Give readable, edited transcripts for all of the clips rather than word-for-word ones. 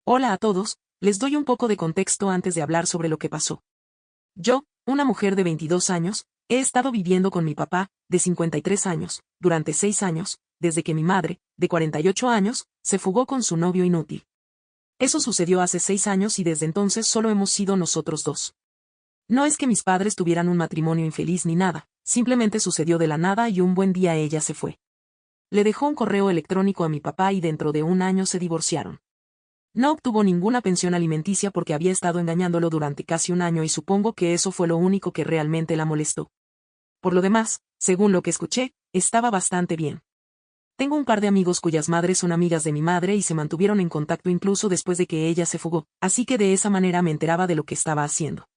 Hola a todos, les doy un poco de contexto antes de hablar sobre lo que pasó. Yo, una mujer de 22 años, he estado viviendo con mi papá, de 53 años, durante 6 años, desde que mi madre, de 48 años, se fugó con su novio inútil. Eso sucedió hace 6 años y desde entonces solo hemos sido nosotros dos. No es que mis padres tuvieran un matrimonio infeliz ni nada, simplemente sucedió de la nada y un buen día ella se fue. Le dejó un correo electrónico a mi papá y dentro de un año se divorciaron. No obtuvo ninguna pensión alimenticia porque había estado engañándolo durante casi un año y supongo que eso fue lo único que realmente la molestó. Por lo demás, según lo que escuché, estaba bastante bien. Tengo un par de amigos cuyas madres son amigas de mi madre y se mantuvieron en contacto incluso después de que ella se fugó, así que de esa manera me enteraba de lo que estaba haciendo.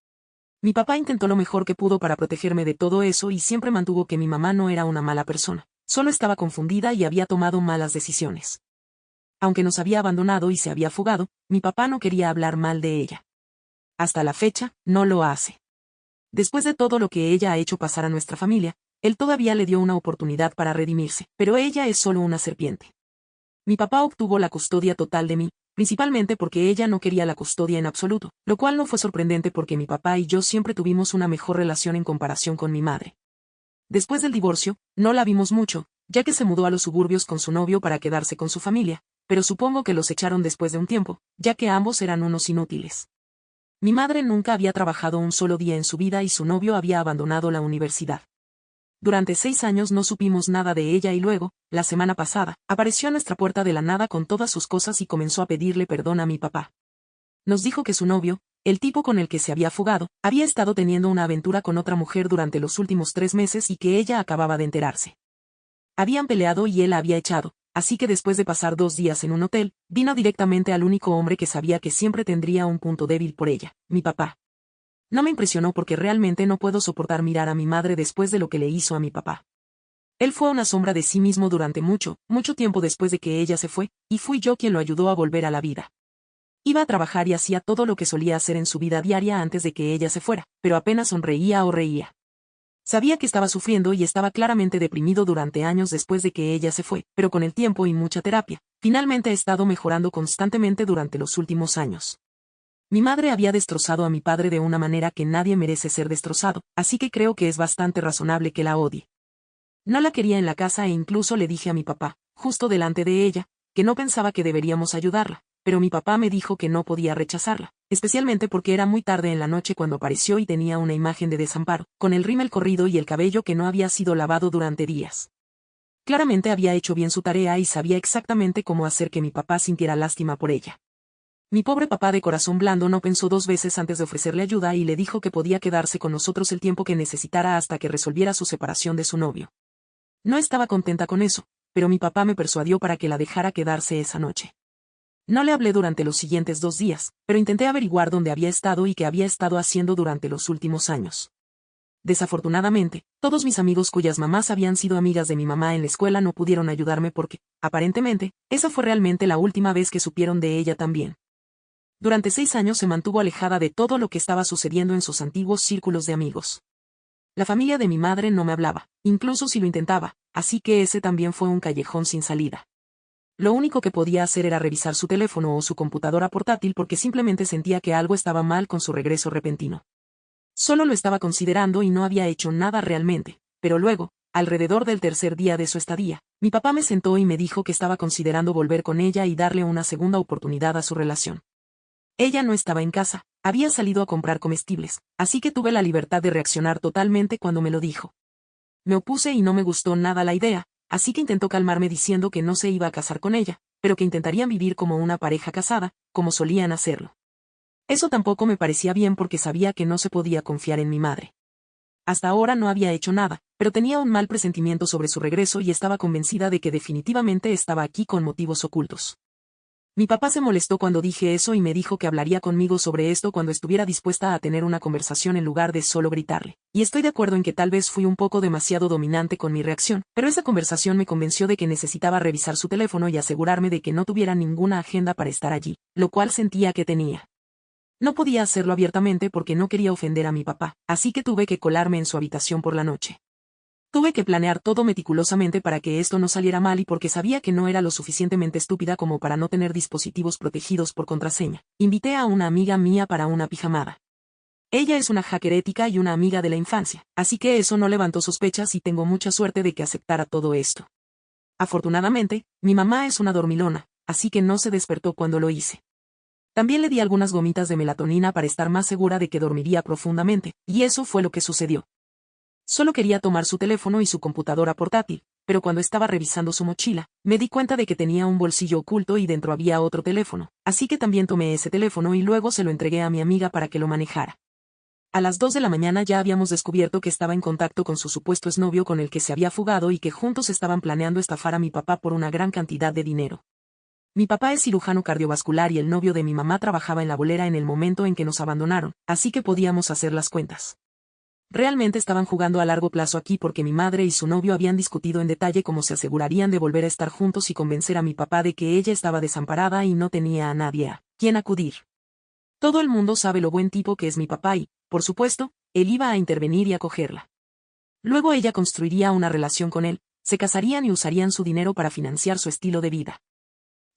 Mi papá intentó lo mejor que pudo para protegerme de todo eso y siempre mantuvo que mi mamá no era una mala persona, solo estaba confundida y había tomado malas decisiones. Aunque nos había abandonado y se había fugado, mi papá no quería hablar mal de ella. Hasta la fecha, no lo hace. Después de todo lo que ella ha hecho pasar a nuestra familia, él todavía le dio una oportunidad para redimirse, pero ella es solo una serpiente. Mi papá obtuvo la custodia total de mí, principalmente porque ella no quería la custodia en absoluto, lo cual no fue sorprendente porque mi papá y yo siempre tuvimos una mejor relación en comparación con mi madre. Después del divorcio, no la vimos mucho, ya que se mudó a los suburbios con su novio para quedarse con su familia, pero supongo que los echaron después de un tiempo, ya que ambos eran unos inútiles. Mi madre nunca había trabajado un solo día en su vida y su novio había abandonado la universidad. Durante 6 años no supimos nada de ella y luego, la semana pasada, apareció a nuestra puerta de la nada con todas sus cosas y comenzó a pedirle perdón a mi papá. Nos dijo que su novio, el tipo con el que se había fugado, había estado teniendo una aventura con otra mujer durante los últimos 3 meses y que ella acababa de enterarse. Habían peleado y él la había echado, así que después de pasar 2 días en un hotel, vino directamente al único hombre que sabía que siempre tendría un punto débil por ella, mi papá. No me impresionó porque realmente no puedo soportar mirar a mi madre después de lo que le hizo a mi papá. Él fue una sombra de sí mismo durante mucho, mucho tiempo después de que ella se fue, y fui yo quien lo ayudó a volver a la vida. Iba a trabajar y hacía todo lo que solía hacer en su vida diaria antes de que ella se fuera, pero apenas sonreía o reía. Sabía que estaba sufriendo y estaba claramente deprimido durante años después de que ella se fue, pero con el tiempo y mucha terapia, finalmente he estado mejorando constantemente durante los últimos años. Mi madre había destrozado a mi padre de una manera que nadie merece ser destrozado, así que creo que es bastante razonable que la odie. No la quería en la casa e incluso le dije a mi papá, justo delante de ella, que no pensaba que deberíamos ayudarla, pero mi papá me dijo que no podía rechazarla, especialmente porque era muy tarde en la noche cuando apareció y tenía una imagen de desamparo, con el rímel corrido y el cabello que no había sido lavado durante días. Claramente había hecho bien su tarea y sabía exactamente cómo hacer que mi papá sintiera lástima por ella. Mi pobre papá de corazón blando no pensó 2 veces antes de ofrecerle ayuda y le dijo que podía quedarse con nosotros el tiempo que necesitara hasta que resolviera su separación de su novio. No estaba contenta con eso, pero mi papá me persuadió para que la dejara quedarse esa noche. No le hablé durante los siguientes 2 días, pero intenté averiguar dónde había estado y qué había estado haciendo durante los últimos años. Desafortunadamente, todos mis amigos cuyas mamás habían sido amigas de mi mamá en la escuela no pudieron ayudarme porque, aparentemente, esa fue realmente la última vez que supieron de ella también. Durante 6 años se mantuvo alejada de todo lo que estaba sucediendo en sus antiguos círculos de amigos. La familia de mi madre no me hablaba, incluso si lo intentaba, así que ese también fue un callejón sin salida. Lo único que podía hacer era revisar su teléfono o su computadora portátil porque simplemente sentía que algo estaba mal con su regreso repentino. Solo lo estaba considerando y no había hecho nada realmente, pero luego, alrededor del tercer día de su estadía, mi papá me sentó y me dijo que estaba considerando volver con ella y darle una segunda oportunidad a su relación. Ella no estaba en casa, había salido a comprar comestibles, así que tuve la libertad de reaccionar totalmente cuando me lo dijo. Me opuse y no me gustó nada la idea, así que intentó calmarme diciendo que no se iba a casar con ella, pero que intentarían vivir como una pareja casada, como solían hacerlo. Eso tampoco me parecía bien porque sabía que no se podía confiar en mi madre. Hasta ahora no había hecho nada, pero tenía un mal presentimiento sobre su regreso y estaba convencida de que definitivamente estaba aquí con motivos ocultos. Mi papá se molestó cuando dije eso y me dijo que hablaría conmigo sobre esto cuando estuviera dispuesta a tener una conversación en lugar de solo gritarle. Y estoy de acuerdo en que tal vez fui un poco demasiado dominante con mi reacción, pero esa conversación me convenció de que necesitaba revisar su teléfono y asegurarme de que no tuviera ninguna agenda para estar allí, lo cual sentía que tenía. No podía hacerlo abiertamente porque no quería ofender a mi papá, así que tuve que colarme en su habitación por la noche. Tuve que planear todo meticulosamente para que esto no saliera mal y porque sabía que no era lo suficientemente estúpida como para no tener dispositivos protegidos por contraseña. Invité a una amiga mía para una pijamada. Ella es una hacker ética y una amiga de la infancia, así que eso no levantó sospechas y tengo mucha suerte de que aceptara todo esto. Afortunadamente, mi mamá es una dormilona, así que no se despertó cuando lo hice. También le di algunas gomitas de melatonina para estar más segura de que dormiría profundamente, y eso fue lo que sucedió. Solo quería tomar su teléfono y su computadora portátil, pero cuando estaba revisando su mochila, me di cuenta de que tenía un bolsillo oculto y dentro había otro teléfono, así que también tomé ese teléfono y luego se lo entregué a mi amiga para que lo manejara. A las 2 de la mañana ya habíamos descubierto que estaba en contacto con su supuesto exnovio con el que se había fugado y que juntos estaban planeando estafar a mi papá por una gran cantidad de dinero. Mi papá es cirujano cardiovascular y el novio de mi mamá trabajaba en la bolera en el momento en que nos abandonaron, así que podíamos hacer las cuentas. Realmente estaban jugando a largo plazo aquí porque mi madre y su novio habían discutido en detalle cómo se asegurarían de volver a estar juntos y convencer a mi papá de que ella estaba desamparada y no tenía a nadie a quien acudir. Todo el mundo sabe lo buen tipo que es mi papá y, por supuesto, él iba a intervenir y acogerla. Luego ella construiría una relación con él, se casarían y usarían su dinero para financiar su estilo de vida.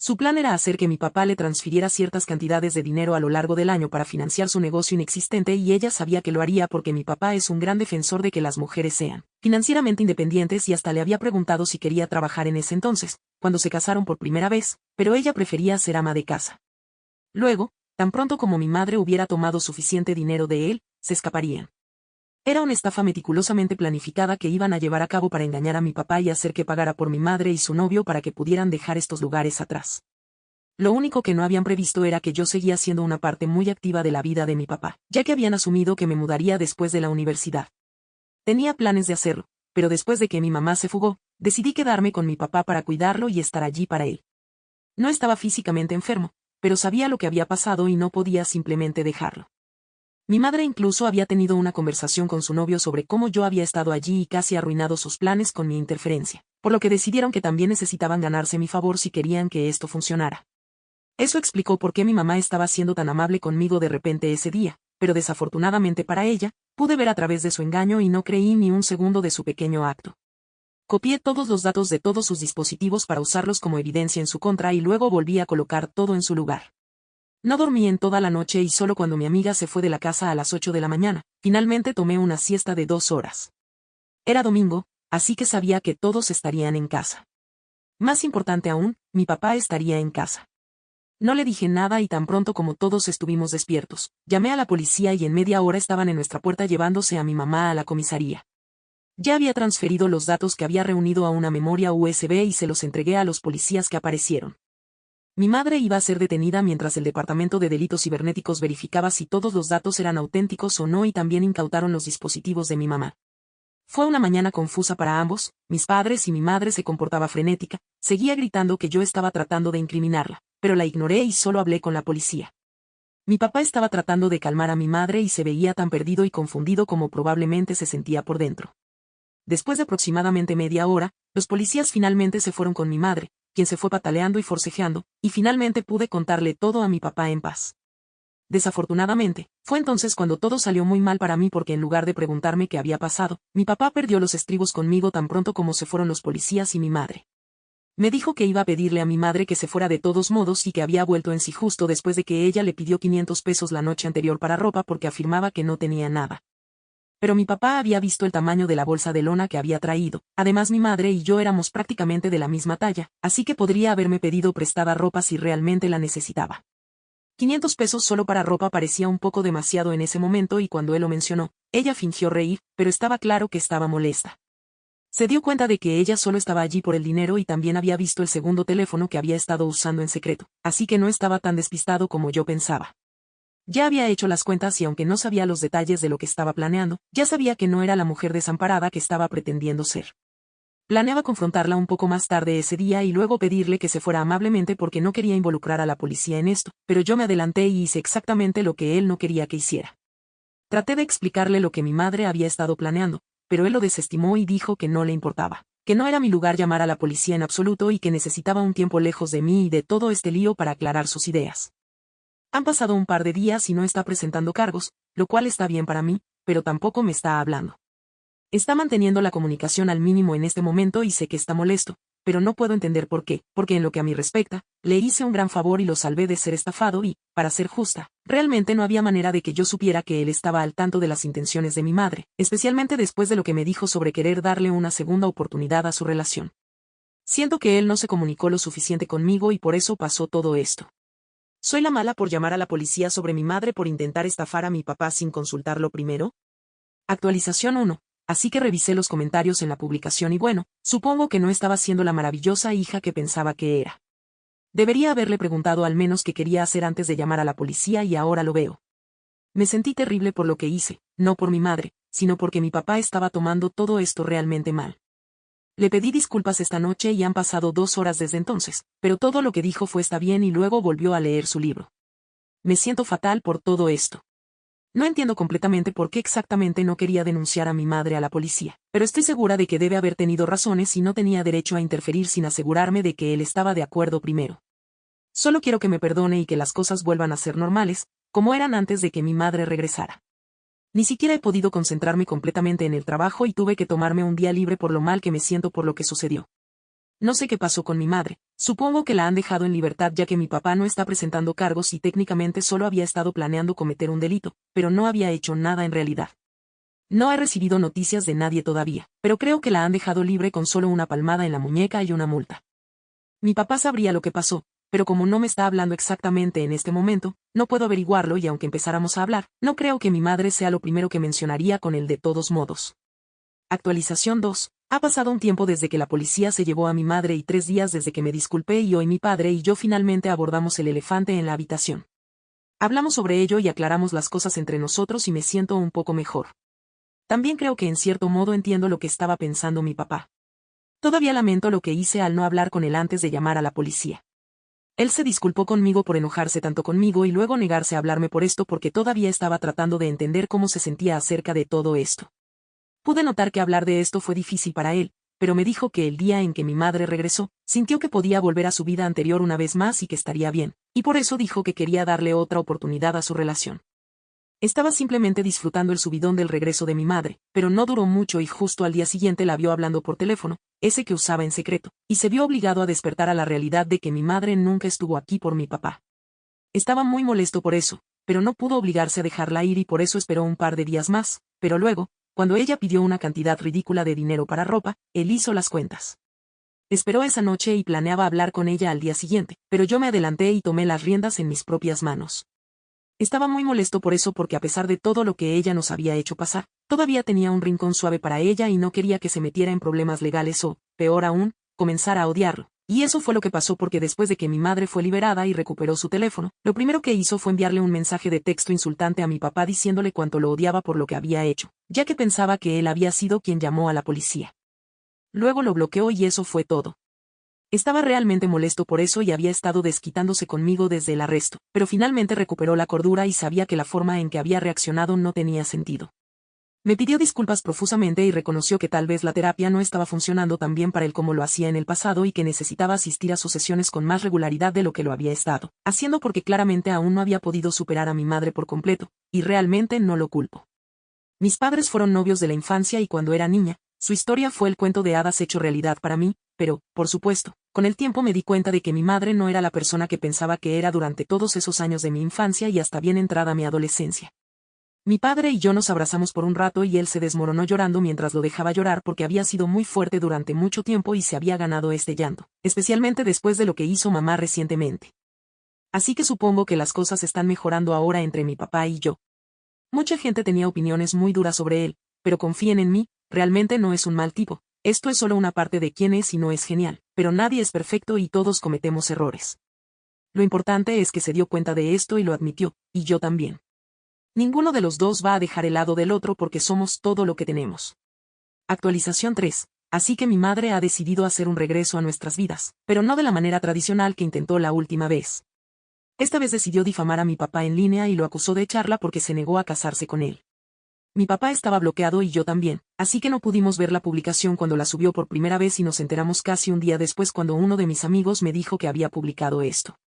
Su plan era hacer que mi papá le transfiriera ciertas cantidades de dinero a lo largo del año para financiar su negocio inexistente y ella sabía que lo haría porque mi papá es un gran defensor de que las mujeres sean financieramente independientes y hasta le había preguntado si quería trabajar en ese entonces, cuando se casaron por primera vez, pero ella prefería ser ama de casa. Luego, tan pronto como mi madre hubiera tomado suficiente dinero de él, se escaparían. Era una estafa meticulosamente planificada que iban a llevar a cabo para engañar a mi papá y hacer que pagara por mi madre y su novio para que pudieran dejar estos lugares atrás. Lo único que no habían previsto era que yo seguía siendo una parte muy activa de la vida de mi papá, ya que habían asumido que me mudaría después de la universidad. Tenía planes de hacerlo, pero después de que mi mamá se fugó, decidí quedarme con mi papá para cuidarlo y estar allí para él. No estaba físicamente enfermo, pero sabía lo que había pasado y no podía simplemente dejarlo. Mi madre incluso había tenido una conversación con su novio sobre cómo yo había estado allí y casi arruinado sus planes con mi interferencia, por lo que decidieron que también necesitaban ganarse mi favor si querían que esto funcionara. Eso explicó por qué mi mamá estaba siendo tan amable conmigo de repente ese día, pero desafortunadamente para ella, pude ver a través de su engaño y no creí ni un segundo de su pequeño acto. Copié todos los datos de todos sus dispositivos para usarlos como evidencia en su contra y luego volví a colocar todo en su lugar. No dormí en toda la noche y solo cuando mi amiga se fue de la casa a las 8 de la mañana, finalmente tomé una siesta de 2 horas. Era domingo, así que sabía que todos estarían en casa. Más importante aún, mi papá estaría en casa. No le dije nada y tan pronto como todos estuvimos despiertos, llamé a la policía y en media hora estaban en nuestra puerta llevándose a mi mamá a la comisaría. Ya había transferido los datos que había reunido a una memoria USB y se los entregué a los policías que aparecieron. Mi madre iba a ser detenida mientras el Departamento de Delitos Cibernéticos verificaba si todos los datos eran auténticos o no y también incautaron los dispositivos de mi mamá. Fue una mañana confusa para ambos, mis padres y mi madre se comportaba frenética, seguía gritando que yo estaba tratando de incriminarla, pero la ignoré y solo hablé con la policía. Mi papá estaba tratando de calmar a mi madre y se veía tan perdido y confundido como probablemente se sentía por dentro. Después de aproximadamente media hora, los policías finalmente se fueron con mi madre, quien se fue pataleando y forcejeando, y finalmente pude contarle todo a mi papá en paz. Desafortunadamente, fue entonces cuando todo salió muy mal para mí porque en lugar de preguntarme qué había pasado, mi papá perdió los estribos conmigo tan pronto como se fueron los policías y mi madre. Me dijo que iba a pedirle a mi madre que se fuera de todos modos y que había vuelto en sí justo después de que ella le pidió 500 pesos la noche anterior para ropa porque afirmaba que no tenía nada. Pero mi papá había visto el tamaño de la bolsa de lona que había traído, además mi madre y yo éramos prácticamente de la misma talla, así que podría haberme pedido prestada ropa si realmente la necesitaba. 500 pesos solo para ropa parecía un poco demasiado en ese momento y cuando él lo mencionó, ella fingió reír, pero estaba claro que estaba molesta. Se dio cuenta de que ella solo estaba allí por el dinero y también había visto el segundo teléfono que había estado usando en secreto, así que no estaba tan despistado como yo pensaba. Ya había hecho las cuentas y aunque no sabía los detalles de lo que estaba planeando, ya sabía que no era la mujer desamparada que estaba pretendiendo ser. Planeaba confrontarla un poco más tarde ese día y luego pedirle que se fuera amablemente porque no quería involucrar a la policía en esto, pero yo me adelanté y hice exactamente lo que él no quería que hiciera. Traté de explicarle lo que mi madre había estado planeando, pero él lo desestimó y dijo que no le importaba, que no era mi lugar llamar a la policía en absoluto y que necesitaba un tiempo lejos de mí y de todo este lío para aclarar sus ideas. Han pasado un par de días y no está presentando cargos, lo cual está bien para mí, pero tampoco me está hablando. Está manteniendo la comunicación al mínimo en este momento y sé que está molesto, pero no puedo entender por qué, porque en lo que a mí respecta, le hice un gran favor y lo salvé de ser estafado y, para ser justa, realmente no había manera de que yo supiera que él estaba al tanto de las intenciones de mi madre, especialmente después de lo que me dijo sobre querer darle una segunda oportunidad a su relación. Siento que él no se comunicó lo suficiente conmigo y por eso pasó todo esto. ¿Soy la mala por llamar a la policía sobre mi madre por intentar estafar a mi papá sin consultarlo primero? Actualización 1. Así que revisé los comentarios en la publicación y bueno, supongo que no estaba siendo la maravillosa hija que pensaba que era. Debería haberle preguntado al menos qué quería hacer antes de llamar a la policía y ahora lo veo. Me sentí terrible por lo que hice, no por mi madre, sino porque mi papá estaba tomando todo esto realmente mal. Le pedí disculpas esta noche y han pasado 2 horas desde entonces, pero todo lo que dijo fue está bien y luego volvió a leer su libro. Me siento fatal por todo esto. No entiendo completamente por qué exactamente no quería denunciar a mi madre a la policía, pero estoy segura de que debe haber tenido razones y no tenía derecho a interferir sin asegurarme de que él estaba de acuerdo primero. Solo quiero que me perdone y que las cosas vuelvan a ser normales, como eran antes de que mi madre regresara. Ni siquiera he podido concentrarme completamente en el trabajo y tuve que tomarme un día libre por lo mal que me siento por lo que sucedió. No sé qué pasó con mi madre, supongo que la han dejado en libertad ya que mi papá no está presentando cargos y técnicamente solo había estado planeando cometer un delito, pero no había hecho nada en realidad. No he recibido noticias de nadie todavía, pero creo que la han dejado libre con solo una palmada en la muñeca y una multa. Mi papá sabría lo que pasó, pero como no me está hablando exactamente en este momento, no puedo averiguarlo y aunque empezáramos a hablar, no creo que mi madre sea lo primero que mencionaría con él de todos modos. Actualización 2. Ha pasado un tiempo desde que la policía se llevó a mi madre y 3 días desde que me disculpé y hoy mi padre y yo finalmente abordamos el elefante en la habitación. Hablamos sobre ello y aclaramos las cosas entre nosotros y me siento un poco mejor. También creo que en cierto modo entiendo lo que estaba pensando mi papá. Todavía lamento lo que hice al no hablar con él antes de llamar a la policía. Él se disculpó conmigo por enojarse tanto conmigo y luego negarse a hablarme por esto porque todavía estaba tratando de entender cómo se sentía acerca de todo esto. Pude notar que hablar de esto fue difícil para él, pero me dijo que el día en que mi madre regresó, sintió que podía volver a su vida anterior una vez más y que estaría bien, y por eso dijo que quería darle otra oportunidad a su relación. Estaba simplemente disfrutando el subidón del regreso de mi madre, pero no duró mucho y justo al día siguiente la vio hablando por teléfono, ese que usaba en secreto, y se vio obligado a despertar a la realidad de que mi madre nunca estuvo aquí por mi papá. Estaba muy molesto por eso, pero no pudo obligarse a dejarla ir y por eso esperó un par de días más, pero luego, cuando ella pidió una cantidad ridícula de dinero para ropa, él hizo las cuentas. Esperó esa noche y planeaba hablar con ella al día siguiente, pero yo me adelanté y tomé las riendas en mis propias manos. Estaba muy molesto por eso porque a pesar de todo lo que ella nos había hecho pasar, todavía tenía un rincón suave para ella y no quería que se metiera en problemas legales o, peor aún, comenzara a odiarlo. Y eso fue lo que pasó porque después de que mi madre fue liberada y recuperó su teléfono, lo primero que hizo fue enviarle un mensaje de texto insultante a mi papá diciéndole cuánto lo odiaba por lo que había hecho, ya que pensaba que él había sido quien llamó a la policía. Luego lo bloqueó y eso fue todo. Estaba realmente molesto por eso y había estado desquitándose conmigo desde el arresto, pero finalmente recuperó la cordura y sabía que la forma en que había reaccionado no tenía sentido. Me pidió disculpas profusamente y reconoció que tal vez la terapia no estaba funcionando tan bien para él como lo hacía en el pasado y que necesitaba asistir a sus sesiones con más regularidad de lo que lo había estado haciendo porque claramente aún no había podido superar a mi madre por completo, y realmente no lo culpo. Mis padres fueron novios de la infancia y cuando era niña, su historia fue el cuento de hadas hecho realidad para mí, pero, por supuesto, con el tiempo me di cuenta de que mi madre no era la persona que pensaba que era durante todos esos años de mi infancia y hasta bien entrada mi adolescencia. Mi padre y yo nos abrazamos por un rato y él se desmoronó llorando mientras lo dejaba llorar porque había sido muy fuerte durante mucho tiempo y se había ganado este llanto, especialmente después de lo que hizo mamá recientemente. Así que supongo que las cosas están mejorando ahora entre mi papá y yo. Mucha gente tenía opiniones muy duras sobre él, pero confíen en mí, realmente no es un mal tipo, esto es solo una parte de quién es y no es genial, pero nadie es perfecto y todos cometemos errores. Lo importante es que se dio cuenta de esto y lo admitió, y yo también. Ninguno de los dos va a dejar el lado del otro porque somos todo lo que tenemos. Actualización 3. Así que mi madre ha decidido hacer un regreso a nuestras vidas, pero no de la manera tradicional que intentó la última vez. Esta vez decidió difamar a mi papá en línea y lo acusó de echarla porque se negó a casarse con él. Mi papá estaba bloqueado y yo también, así que no pudimos ver la publicación cuando la subió por primera vez y nos enteramos casi un día después cuando uno de mis amigos me dijo que había publicado esto.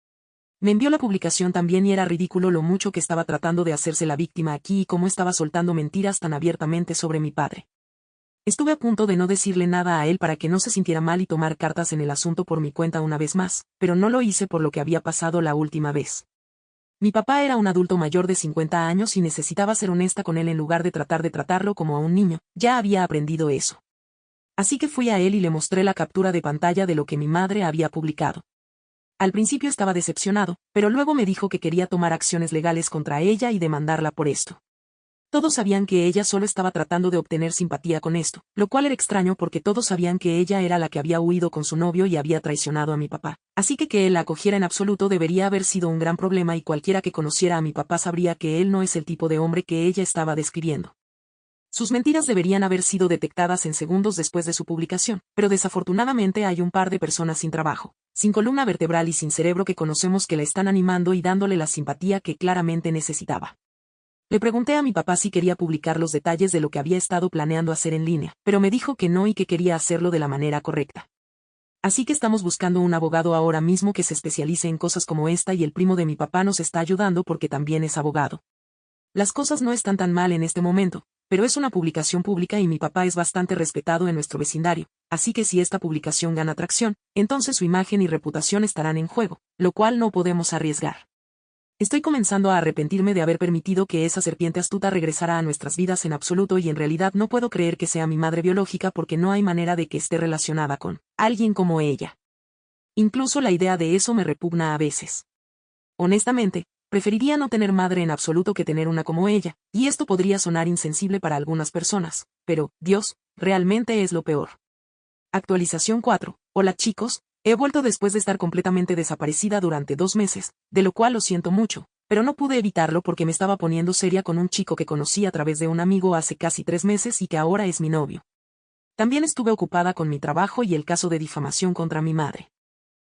Me envió la publicación también y era ridículo lo mucho que estaba tratando de hacerse la víctima aquí y cómo estaba soltando mentiras tan abiertamente sobre mi padre. Estuve a punto de no decirle nada a él para que no se sintiera mal y tomar cartas en el asunto por mi cuenta una vez más, pero no lo hice por lo que había pasado la última vez. Mi papá era un adulto mayor de 50 años y necesitaba ser honesta con él en lugar de tratar de tratarlo como a un niño, ya había aprendido eso. Así que fui a él y le mostré la captura de pantalla de lo que mi madre había publicado. Al principio estaba decepcionado, pero luego me dijo que quería tomar acciones legales contra ella y demandarla por esto. Todos sabían que ella solo estaba tratando de obtener simpatía con esto, lo cual era extraño porque todos sabían que ella era la que había huido con su novio y había traicionado a mi papá. Así que él la acogiera en absoluto debería haber sido un gran problema y cualquiera que conociera a mi papá sabría que él no es el tipo de hombre que ella estaba describiendo. Sus mentiras deberían haber sido detectadas en segundos después de su publicación, pero desafortunadamente hay un par de personas sin trabajo, sin columna vertebral y sin cerebro que conocemos que la están animando y dándole la simpatía que claramente necesitaba. Le pregunté a mi papá si quería publicar los detalles de lo que había estado planeando hacer en línea, pero me dijo que no y que quería hacerlo de la manera correcta. Así que estamos buscando un abogado ahora mismo que se especialice en cosas como esta y el primo de mi papá nos está ayudando porque también es abogado. Las cosas no están tan mal en este momento, pero es una publicación pública y mi papá es bastante respetado en nuestro vecindario, así que si esta publicación gana tracción, entonces su imagen y reputación estarán en juego, lo cual no podemos arriesgar. Estoy comenzando a arrepentirme de haber permitido que esa serpiente astuta regresara a nuestras vidas en absoluto y en realidad no puedo creer que sea mi madre biológica porque no hay manera de que esté relacionada con alguien como ella. Incluso la idea de eso me repugna a veces. Honestamente, preferiría no tener madre en absoluto que tener una como ella, y esto podría sonar insensible para algunas personas, pero, Dios, realmente es lo peor. Actualización 4. Hola chicos, he vuelto después de estar completamente desaparecida durante 2 meses, de lo cual lo siento mucho, pero no pude evitarlo porque me estaba poniendo seria con un chico que conocí a través de un amigo hace casi 3 meses y que ahora es mi novio. También estuve ocupada con mi trabajo y el caso de difamación contra mi madre.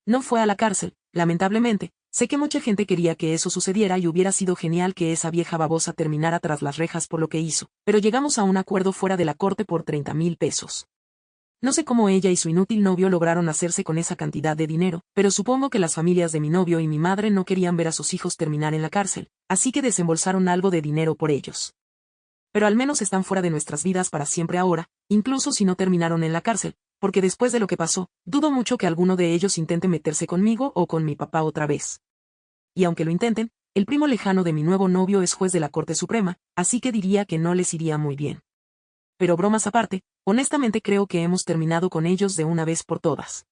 No fue a la cárcel, lamentablemente, sé que mucha gente quería que eso sucediera y hubiera sido genial que esa vieja babosa terminara tras las rejas por lo que hizo, pero llegamos a un acuerdo fuera de la corte por 30,000 pesos. No sé cómo ella y su inútil novio lograron hacerse con esa cantidad de dinero, pero supongo que las familias de mi novio y mi madre no querían ver a sus hijos terminar en la cárcel, así que desembolsaron algo de dinero por ellos. Pero al menos están fuera de nuestras vidas para siempre ahora, incluso si no terminaron en la cárcel, porque después de lo que pasó, dudo mucho que alguno de ellos intente meterse conmigo o con mi papá otra vez. Y aunque lo intenten, el primo lejano de mi nuevo novio es juez de la Corte Suprema, así que diría que no les iría muy bien. Pero bromas aparte, honestamente creo que hemos terminado con ellos de una vez por todas.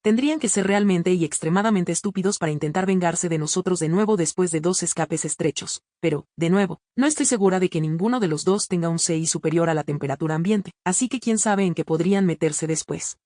Tendrían que ser realmente y extremadamente estúpidos para intentar vengarse de nosotros de nuevo después de 2 escapes estrechos, pero, de nuevo, no estoy segura de que ninguno de los dos tenga un CI superior a la temperatura ambiente, así que quién sabe en qué podrían meterse después.